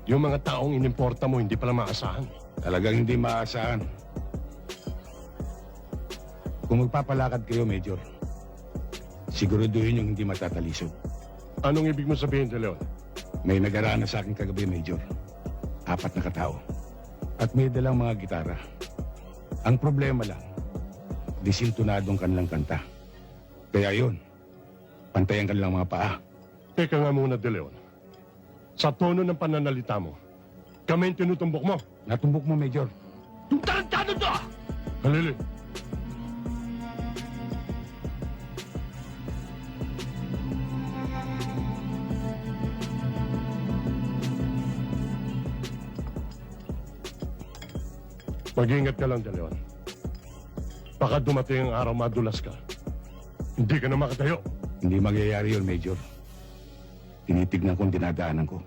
Yung mga taong inimporta mo, hindi pala maasahan. Talagang hindi maaasahan. Kung magpapalakad kayo, Major, siguraduhin yung hindi matatalisod. Anong ibig mo sabihin, De Leon? May nagaraan na sa akin kagabi, Major. 4 na katao. At may dalang mga gitara. Ang problema lang, disintonadong kanilang kanta. Kaya yun, pantayan kanilang mga paa. Teka nga muna, De Leon. Sa tono ng pananalita mo, kami yung tinutumbok mo. Natumbok mo, Major. Yung tarantado to! Halili. Mag-iingat ka lang, De Leon. Baka dumating ang araw madulas ka. Hindi ka na makatayo. Hindi magyayari yun, Major. Tinitignan kong dinadaanan ko.